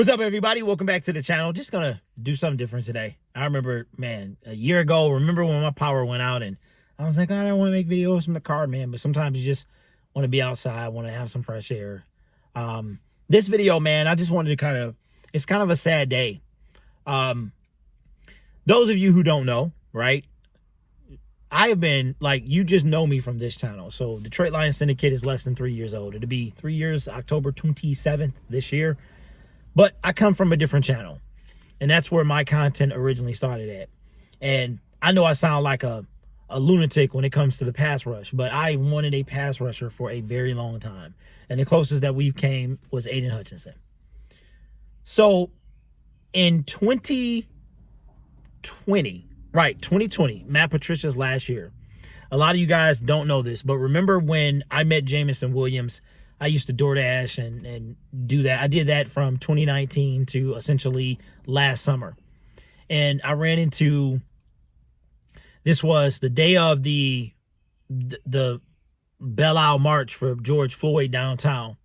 What's up, everybody? Welcome back to the channel. Just gonna do something different today. I remember, man, a year ago, remember when my power went out and I was like, I don't want to make videos from the car, man. But sometimes you just want to be outside, want to have some fresh air. This video, man, I just wanted to it's kind of a sad day. Those of you who don't know, right? I have been, like, you just know me from this channel. So Detroit Lions Syndicate is less than 3 years old. It'll be 3 years, October 27th this year. But I come from a different channel, and that's where my content originally started at. And I know I sound like a lunatic when it comes to the pass rush, but I wanted a pass rusher for a very long time. And the closest that we've came was Aiden Hutchinson. So in 2020, Matt Patricia's last year. A lot of you guys don't know this, but remember when I met Jamison Williams, I used to DoorDash and do that. I did that from 2019 to essentially last summer. And I ran into, this was the day of the Belle Isle March for George Floyd downtown.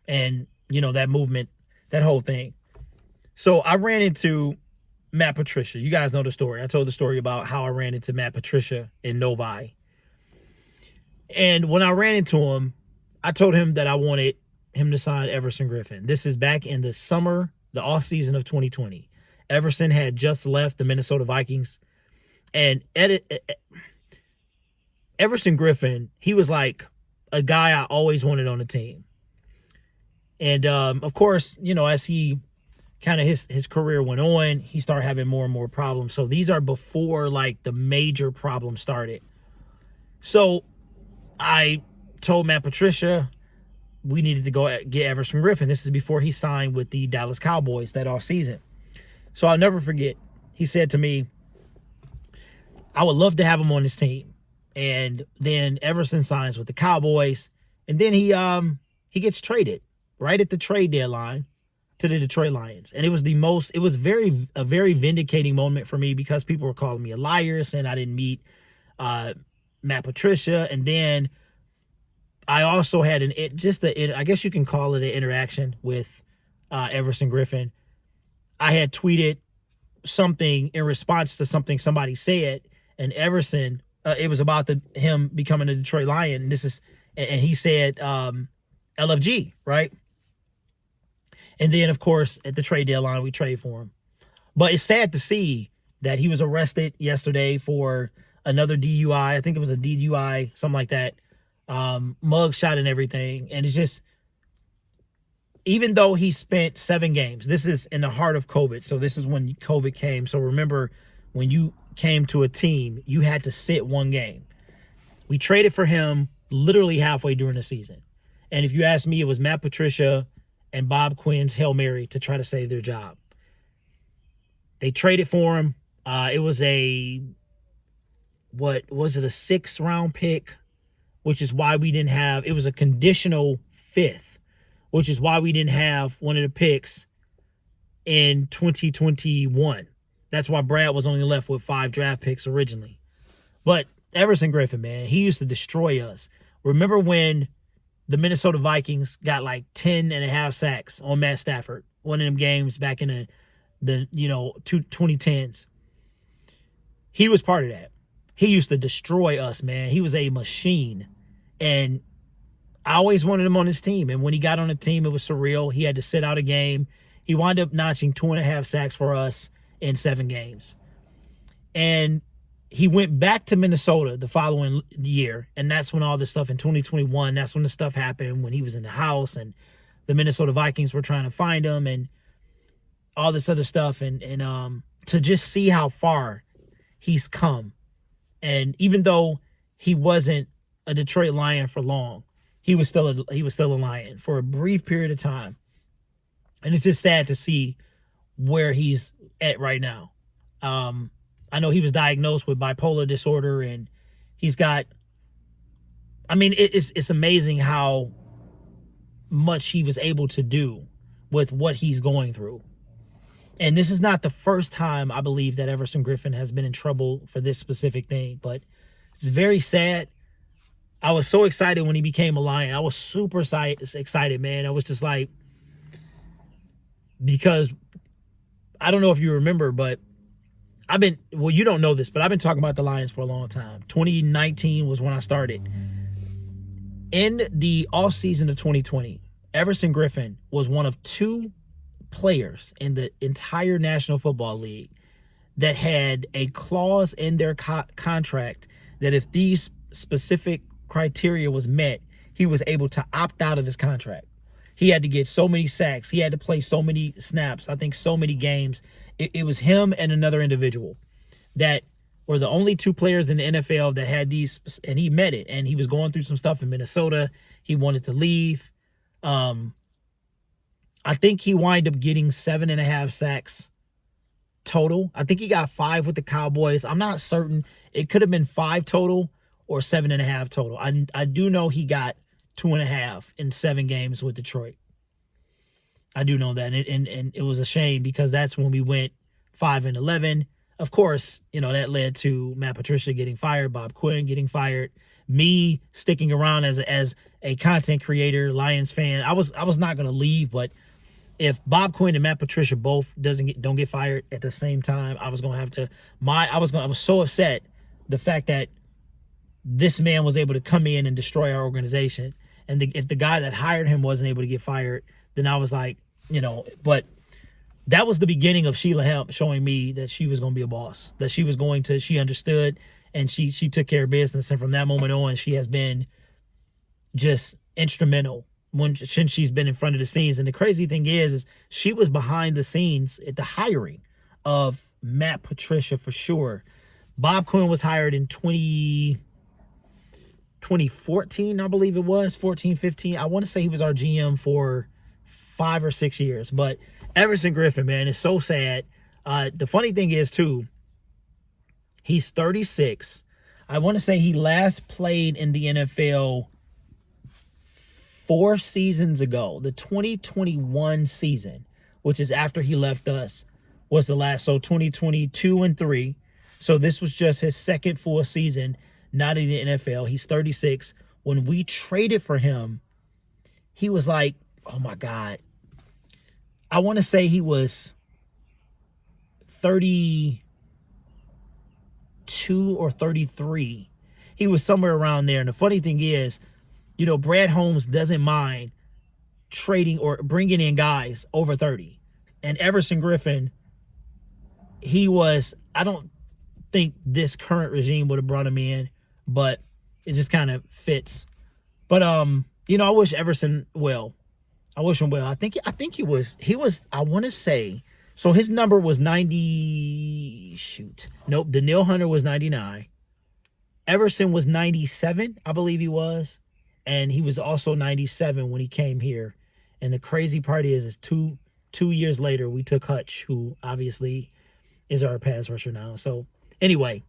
And, you know, that movement, that whole thing. So I ran into Matt Patricia. You guys know the story. I told the story about how I ran into Matt Patricia in Novi. And when I ran into him, I told him that I wanted him to sign Everson Griffen. This is back in the summer, the off season of 2020. Everson had just left the Minnesota Vikings. And Everson Griffen, he was like a guy I always wanted on the team. And of course, you know, as he kind of his career went on, he started having more and more problems. So these are before like the major problems started. So I told Matt Patricia we needed to go get Everson Griffen. This is before he signed with the Dallas Cowboys that off season. So I'll never forget, he said to me, I would love to have him on his team. And then Everson signs with the Cowboys, and then he gets traded right at the trade deadline to the Detroit Lions. And it was a very vindicating moment for me, because people were calling me a liar, saying I didn't meet Matt Patricia. And then I also had I guess you can call it an interaction with Everson Griffen. I had tweeted something in response to something somebody said, and Everson, it was about him becoming a Detroit Lion. And he said LFG, right? And then, of course, at the trade deadline, we trade for him. But it's sad to see that he was arrested yesterday for another DUI. I think it was a DUI, something like that. Mug shot and everything. And it's just, even though he spent 7 games, this is in the heart of COVID. So this is when COVID came. So remember, when you came to a team, you had to sit 1 game. We traded for him literally halfway during the season. And if you ask me, it was Matt Patricia and Bob Quinn's Hail Mary to try to save their job. They traded for him. It was a 6th round pick, which is why we didn't have, it was a conditional 5th, which is why we didn't have one of the picks in 2021. That's why Brad was only left with 5 draft picks originally. But Everson Griffen, man, he used to destroy us. Remember when the Minnesota Vikings got like 10.5 sacks on Matt Stafford, one of them games back in the 2010s? He was part of that. He used to destroy us, man. He was a machine. And I always wanted him on his team. And when he got on the team, it was surreal. He had to sit out a game. He wound up notching 2.5 sacks for us in 7 games. And he went back to Minnesota the following year. And that's when all this stuff in 2021, that's when the stuff happened, when he was in the house and the Minnesota Vikings were trying to find him and all this other stuff. And to just see how far he's come. And even though he wasn't a Detroit Lion for long, he was still a Lion for a brief period of time. And it's just sad to see where he's at right now. I know he was diagnosed with bipolar disorder, and he's got, I mean, it's amazing how much he was able to do with what he's going through. And this is not the first time, I believe, that Everson Griffen has been in trouble for this specific thing, but it's very sad. I was so excited when he became a Lion. I was super excited, man. I was just like, because I don't know if you remember, but you don't know this, but I've been talking about the Lions for a long time. 2019 was when I started. In the offseason of 2020, Everson Griffen was one of 2 players in the entire National Football League that had a clause in their contract that if these specific criteria was met, he was able to opt out of his contract. He had to get so many sacks. He had to play so many snaps. I think so many games. It was him and another individual that were the only 2 players in the NFL that had these, and he met it. And he was going through some stuff in Minnesota. He wanted to leave. I think he wound up getting 7.5 sacks total. I think he got 5 with the Cowboys. I'm not certain. It could have been 5 total or 7.5 total. I do know he got 2.5 in 7 games with Detroit. I do know that. And it was a shame because that's when we went 5-11. Of course, that led to Matt Patricia getting fired, Bob Quinn getting fired, me sticking around as a content creator, Lions fan. I was not going to leave, but if Bob Quinn and Matt Patricia both don't get fired at the same time, I was going to have to I was so upset the fact that this man was able to come in and destroy our organization. And if the guy that hired him wasn't able to get fired, then I was like, but that was the beginning of Sheila Hemp showing me that she was going to be a boss, that she understood and she took care of business. And from that moment on, she has been just instrumental since she's been in front of the scenes. And the crazy thing is she was behind the scenes at the hiring of Matt Patricia for sure. Bob Quinn was hired in 2014, I believe it was, 14, 15. I want to say he was our GM for 5 or 6 years. But Everson Griffen, man, it's so sad. The funny thing is, too, he's 36. I want to say he last played in the NFL 4 seasons ago. The 2021 season, which is after he left us, was the last. So 2022 and 3. So this was just his second full season, not in the NFL. He's 36. When we traded for him, he was like, oh my God. I want to say he was 32 or 33. He was somewhere around there. And the funny thing is, Brad Holmes doesn't mind trading or bringing in guys over 30. And Everson Griffen, I don't think this current regime would have brought him in, but it just kind of fits. But, I wish Everson well. I wish him well. I think he was, I want to say, so his number was 90, Nope. Daniil Hunter was 99. Everson was 97, I believe he was. And he was also 97 when he came here. And the crazy part is 2 years later, we took Hutch, who obviously is our pass rusher now. So anyway,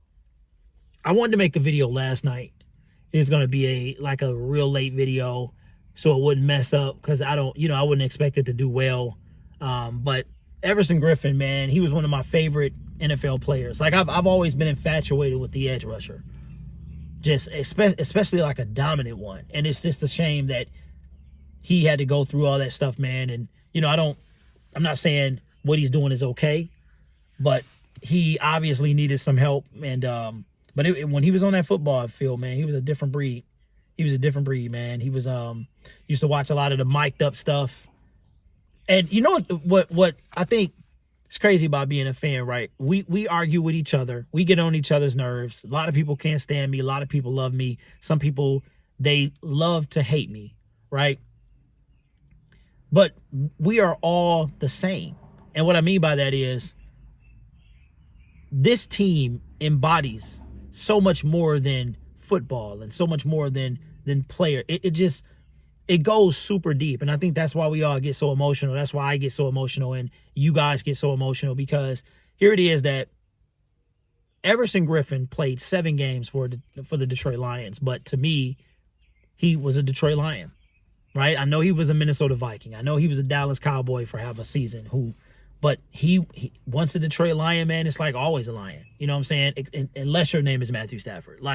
I wanted to make a video last night. It's going to be a real late video, so it wouldn't mess up because I wouldn't expect it to do well. But Everson Griffen, man, he was one of my favorite NFL players. I've always been infatuated with the edge rusher, just especially like a dominant one. And it's just a shame that he had to go through all that stuff, man. And I'm not saying what he's doing is okay, but he obviously needed some help. And but when he was on that football field, man, he was a different breed. He was a different breed, man. He was used to watch a lot of the mic'd up stuff. And you know what I think is crazy about being a fan, right? We argue with each other. We get on each other's nerves. A lot of people can't stand me. A lot of people love me. Some people, they love to hate me, right? But we are all the same. And what I mean by that is this team embodies so much more than football and so much more than player. It goes super deep. And I think that's why we all get so emotional. That's why I get so emotional and you guys get so emotional, because here it is that Everson Griffen played 7 games for the Detroit Lions. But to me, he was a Detroit Lion, right? I know he was a Minnesota Viking. I know he was a Dallas Cowboy for half a season, but he once a Detroit Lion, man, it's like always a Lion. You know what I'm saying? Unless your name is Matthew Stafford.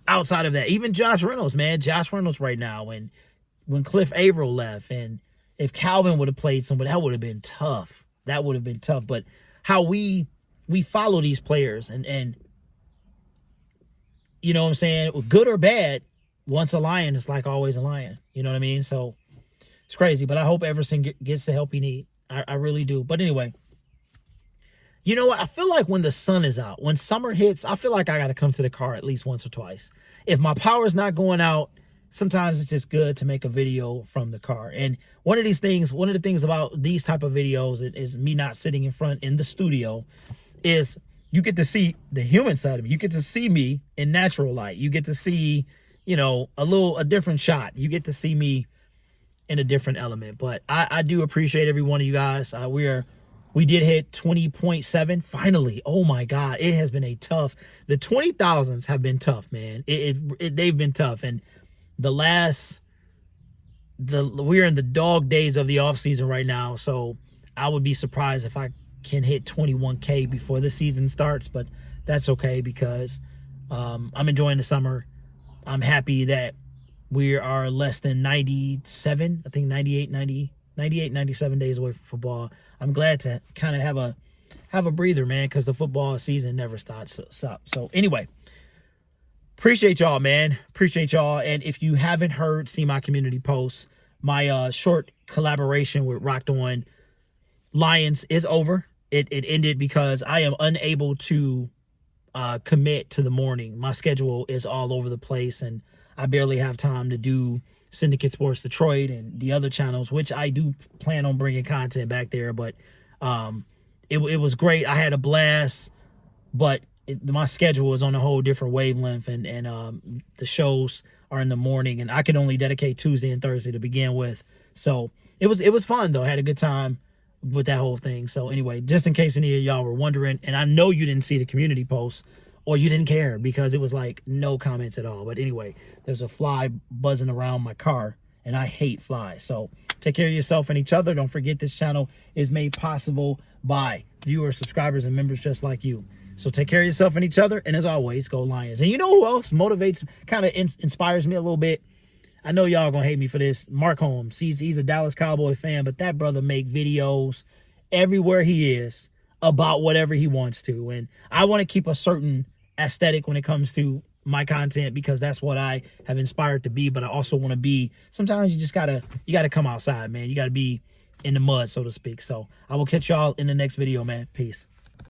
Outside of that, even Josh Reynolds, man. Josh Reynolds right now, when Cliff Averill left, and if Calvin would have played somebody, that would have been tough. That would have been tough. But how we follow these players, and you know what I'm saying, good or bad, once a Lion, it's like always a Lion. You know what I mean? So it's crazy. But I hope Everson gets the help he needs. I really do. But anyway, you know what? I feel like when the sun is out, when summer hits, I feel like I got to come to the car at least once or twice. If my power's not going out, sometimes it's just good to make a video from the car. And one of the things about these type of videos is me not sitting in the studio, is you get to see the human side of me. You get to see me in natural light. You get to see, you know, a different shot. You get to see me in a different element. But I do appreciate every one of you guys. We did hit 20.7 finally. Oh my God, it has been the 20,000s have been tough, man. They've been tough. And we're in the dog days of the off season right now. So I would be surprised if I can hit 21K before the season starts, but that's okay, because I'm enjoying the summer. I'm happy that we are less than 97, I think 98, 97 days away from football. I'm glad to kind of have a breather, man, because the football season never stops. So anyway, appreciate y'all, man. Appreciate y'all. And if you haven't see my community posts, my short collaboration with Rocked On Lions is over. It ended because I am unable to commit to the morning. My schedule is all over the place, and I barely have time to do Syndicate Sports Detroit and the other channels, which I do plan on bringing content back there. But it was great. I had a blast, but my schedule is on a whole different wavelength, and the shows are in the morning, and I can only dedicate Tuesday and Thursday to begin with. So it was fun though. I had a good time with that whole thing. So anyway, just in case any of y'all were wondering, and I know you didn't see the community post, or you didn't care because it was like no comments at all. But anyway, there's a fly buzzing around my car, and I hate flies. So take care of yourself and each other. Don't forget, this channel is made possible by viewers, subscribers, and members just like you. So take care of yourself and each other. And as always, go Lions. And you know who else motivates, kind of inspires me a little bit? I know y'all gonna hate me for this. Mark Holmes. He's a Dallas Cowboy fan, but that brother make videos everywhere he is about whatever he wants to. And I want to keep a certain aesthetic when it comes to my content, because that's what I have inspired to be. But I also want to be, sometimes you gotta come outside, man. You gotta be in the mud, so to speak. So I will catch y'all in the next video, man. Peace.